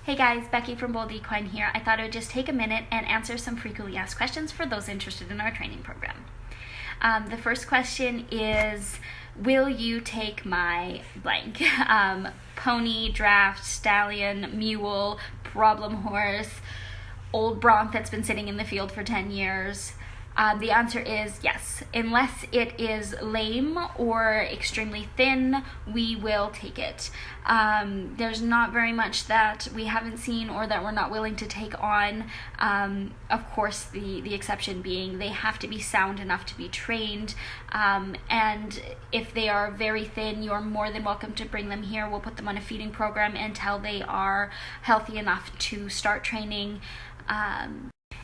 Hey guys, Becky from Bold Equine here. I thought I would just take a minute and answer some frequently asked questions for those interested in our training program. The first question is, will you take my blank? Pony, draft, stallion, mule, problem horse, old bronc that's been sitting in the field for 10 years. The answer is yes. Unless it is lame or extremely thin, we will take it. There's not very much that we haven't seen or that we're not willing to take on. Of course, the exception being they have to be sound enough to be trained. And if they are very thin, you're more than welcome to bring them here. We'll put them on a feeding program until they are healthy enough to start training.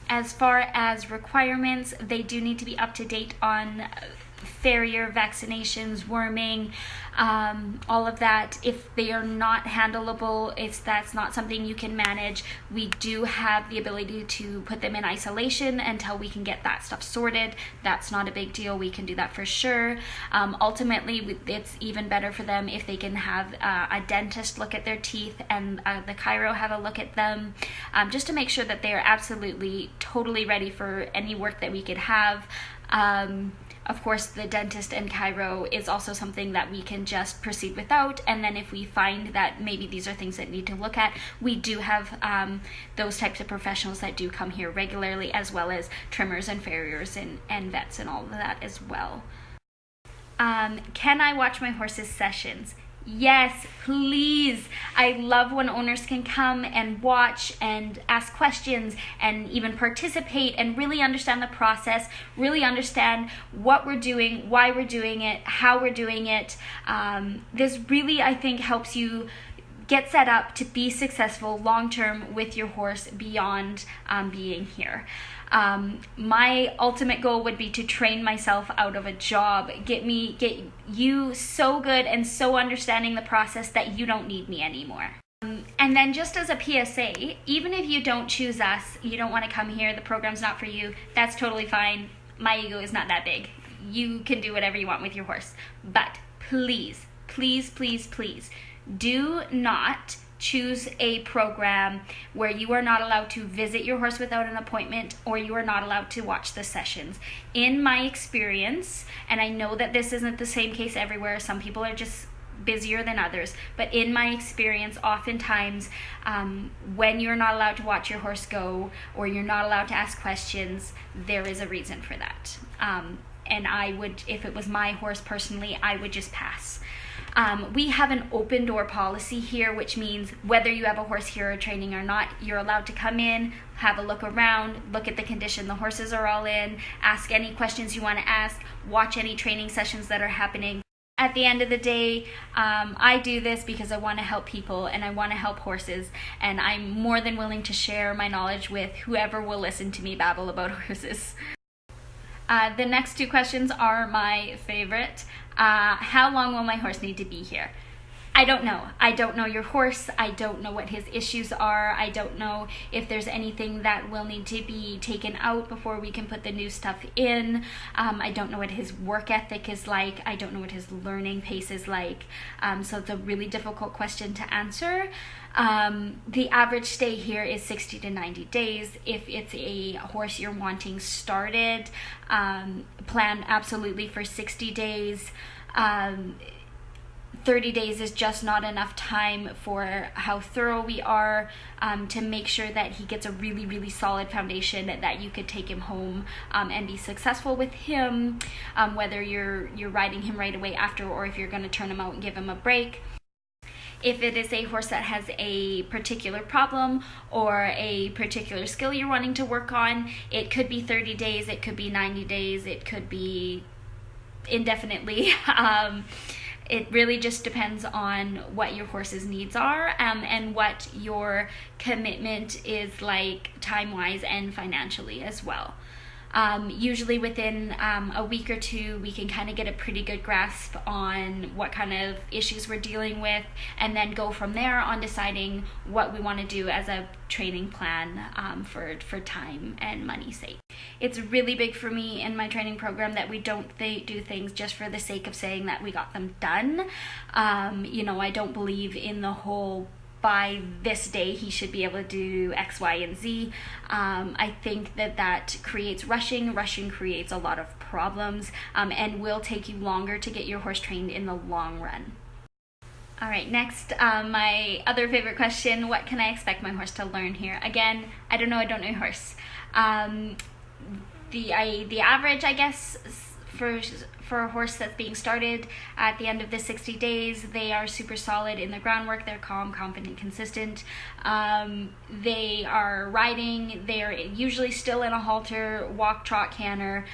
As far as requirements, they do need to be up to date on farrier vaccinations, worming, all of that. If they are not handleable, if that's not something you can manage, we do have the ability to put them in isolation until we can get that stuff sorted. That's not a big deal. We can do that for sure. Ultimately, it's even better for them if they can have a dentist look at their teeth and the chiro have a look at them, just to make sure that they are absolutely totally ready for any work that we could have. Of course, the dentist and chiro is also something that we can just proceed without, and then if we find that maybe these are things that need to look at, we do have those types of professionals that do come here regularly, as well as trimmers and farriers and vets and all of that as well. Can I watch my horse's sessions? Yes, please. I love when owners can come and watch and ask questions and even participate and really understand the process, really understand what we're doing, why we're doing it, how we're doing it. This really, I think, helps you get set up to be successful long-term with your horse beyond being here. My ultimate goal would be to train myself out of a job, get you so good and so understanding the process that you don't need me anymore. And then just as a PSA, even if you don't choose us, you don't want to come here, the program's not for you, that's totally fine. My ego is not that big. You can do whatever you want with your horse. But please, please, please, please, do not choose a program where you are not allowed to visit your horse without an appointment, or you are not allowed to watch the sessions. In my experience, and I know that this isn't the same case everywhere, some people are just busier than others, but in my experience, oftentimes when you're not allowed to watch your horse go, or you're not allowed to ask questions, there is a reason for that. And I would, if it was my horse personally, I would just pass. We have an open door policy here, which means whether you have a horse here or training or not, you're allowed to come in, have a look around, look at the condition the horses are all in, ask any questions you want to ask, watch any training sessions that are happening. At the end of the day, I do this because I want to help people and I want to help horses, and I'm more than willing to share my knowledge with whoever will listen to me babble about horses. The next two questions are my favorite. How long will my horse need to be here? I don't know. I don't know your horse. I don't know what his issues are. I don't know if there's anything that will need to be taken out before we can put the new stuff in. I don't know what his work ethic is like. I don't know what his learning pace is like. So it's a really difficult question to answer. The average stay here is 60 to 90 days. If it's a horse you're wanting started, plan absolutely for 60 days. 30 days is just not enough time for how thorough we are to make sure that he gets a really, really solid foundation that you could take him home and be successful with him, whether you're riding him right away after or if you're going to turn him out and give him a break. If it is a horse that has a particular problem or a particular skill you're wanting to work on, it could be 30 days, it could be 90 days, it could be indefinitely. It really just depends on what your horse's needs are and what your commitment is like time-wise and financially as well. Usually within a week or two, we can kind of get a pretty good grasp on what kind of issues we're dealing with, and then go from there on deciding what we want to do as a training plan for time and money's sake. It's really big for me in my training program that we don't do things just for the sake of saying that we got them done. I don't believe in the whole by this day he should be able to do X, Y, and Z. I think that creates rushing. Rushing creates a lot of problems and will take you longer to get your horse trained in the long run. All right, next, my other favorite question, what can I expect my horse to learn here? Again, I don't know your horse. The average, I guess, for a horse that's being started at the end of the 60 days, they are super solid in the groundwork. They're calm, confident, consistent. They are riding. They're usually still in a halter, walk, trot, canter.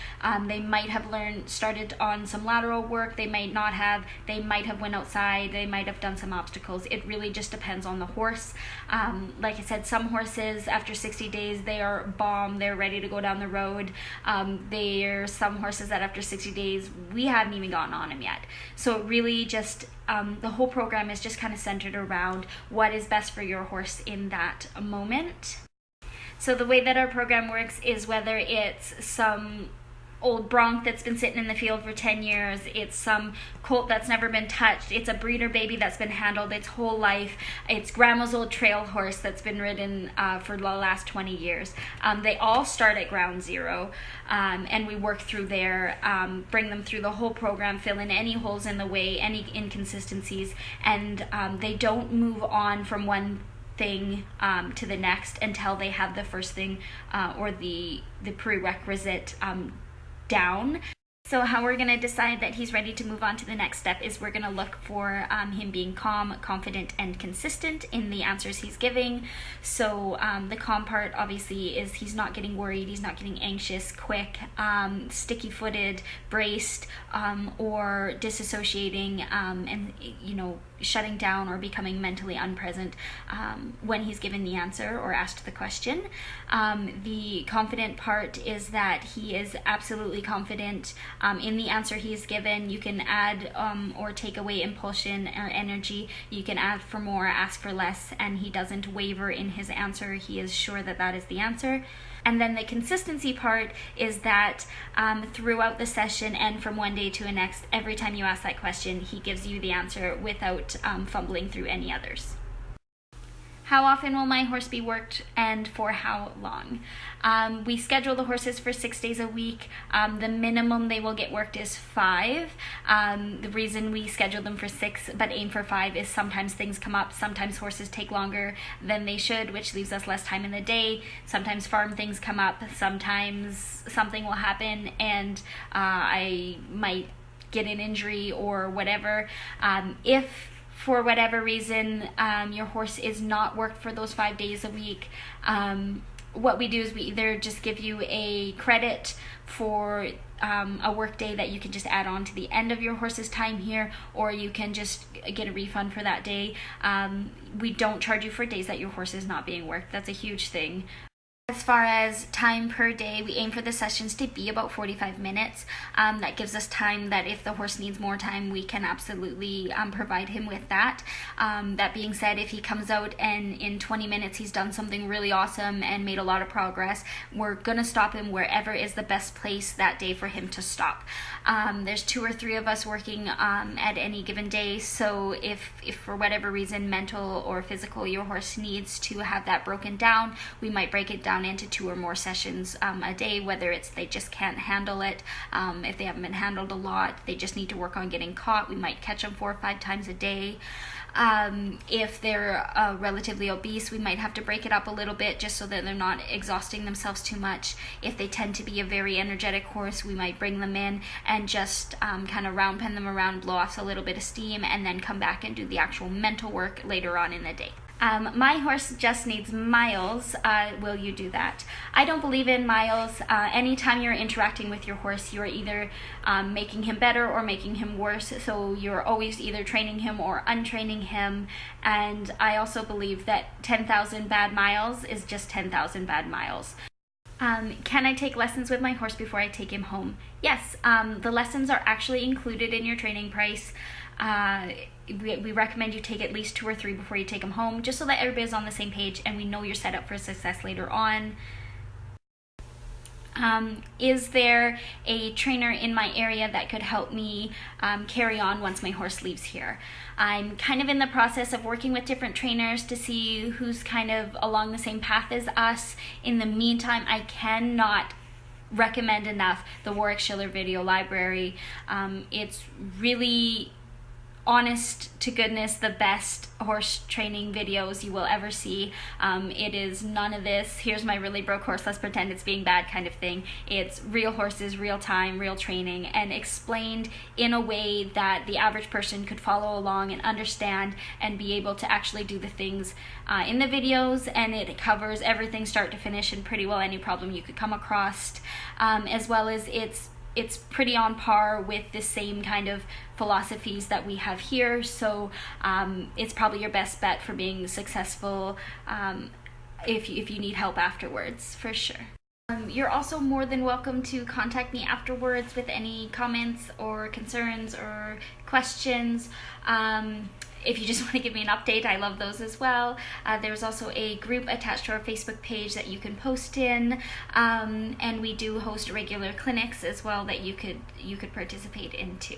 They might have started on some lateral work. They might not have. They might have went outside. They might have done some obstacles. It really just depends on the horse. Like I said, some horses after 60 days, they are bomb. They're ready to go down the road. There's some horses that after 60 days, we haven't even gotten on him yet. So it really just, the whole program is just kind of centered around what is best for your horse in that moment. So the way that our program works is whether it's some old bronc that's been sitting in the field for 10 years, it's some colt that's never been touched, it's a breeder baby that's been handled its whole life, it's grandma's old trail horse that's been ridden for the last 20 years. They all start at ground zero, and we work through there, bring them through the whole program, fill in any holes in the way, any inconsistencies, and they don't move on from one thing to the next until they have the first thing or the prerequisite down. So how we're going to decide that he's ready to move on to the next step is we're going to look for him being calm, confident, and consistent in the answers he's giving. So the calm part obviously is he's not getting worried, he's not getting anxious, quick, sticky-footed, braced, or disassociating and shutting down or becoming mentally unpresent when he's given the answer or asked the question. The confident part is that he is absolutely confident in the answer he's given. You can add or take away impulsion or energy. You can ask for more, ask for less, and he doesn't waver in his answer. He is sure that that is the answer. And then the consistency part is that throughout the session and from one day to the next, every time you ask that question, he gives you the answer without fumbling through any others. How often will my horse be worked and for how long? We schedule the horses for 6 days a week. The minimum they will get worked is 5. The reason we schedule them for 6 but aim for 5 is sometimes things come up. Sometimes horses take longer than they should, which leaves us less time in the day. Sometimes farm things come up. Sometimes something will happen and I might get an injury or whatever. If for whatever reason your horse is not worked for those 5 days a week, what we do is we either just give you a credit for a work day that you can just add on to the end of your horse's time here, or you can just get a refund for that day. We don't charge you for days that your horse is not being worked. That's a huge thing. As far as time per day, we aim for the sessions to be about 45 minutes. That gives us time that if the horse needs more time, we can absolutely provide him with that. That being said, if he comes out and in 20 minutes he's done something really awesome and made a lot of progress, we're going to stop him wherever is the best place that day for him to stop. There's 2 or 3 of us working at any given day, so if for whatever reason, mental or physical, your horse needs to have that broken down, we might break it down into 2 or more sessions a day, whether it's they just can't handle it, if they haven't been handled a lot, they just need to work on getting caught, we might catch them 4 or 5 times a day. If they're relatively obese, we might have to break it up a little bit just so that they're not exhausting themselves too much. If they tend to be a very energetic horse, we might bring them in and just kind of round pen them around, blow off a little bit of steam, and then come back and do the actual mental work later on in the day. My horse just needs miles. Will you do that? I don't believe in miles. Anytime you're interacting with your horse, you're either making him better or making him worse. So you're always either training him or untraining him. And I also believe that 10,000 bad miles is just 10,000 bad miles. Can I take lessons with my horse before I take him home? Yes, the lessons are actually included in your training price. We recommend you take at least 2 or 3 before you take them home, just so that everybody's on the same page and we know you're set up for success later on. Is there a trainer in my area that could help me carry on once my horse leaves here? I'm kind of in the process of working with different trainers to see who's kind of along the same path as us. In the meantime, I cannot recommend enough the Warwick Schiller Video Library. It's really, honest to goodness, the best horse training videos you will ever see. It is none of this, here's my really broke horse, let's pretend it's being bad kind of thing. It's real horses, real time, real training, and explained in a way that the average person could follow along and understand and be able to actually do the things in the videos, and it covers everything start to finish and pretty well any problem you could come across, as well as it's pretty on par with the same kind of philosophies that we have here, so it's probably your best bet for being successful if you need help afterwards, for sure. You're also more than welcome to contact me afterwards with any comments or concerns or questions. If you just want to give me an update, I love those as well. There's also a group attached to our Facebook page that you can post in, and we do host regular clinics as well that you could participate in too.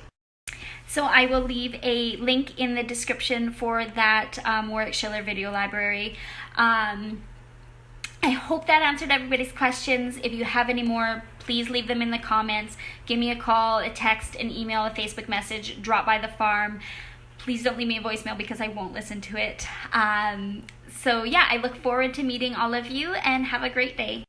So I will leave a link in the description for that Warwick Schiller Video Library. I hope that answered everybody's questions. If you have any more, please leave them in the comments. Give me a call, a text, an email, a Facebook message, drop by the farm. Please don't leave me a voicemail because I won't listen to it. So yeah, I look forward to meeting all of you, and have a great day.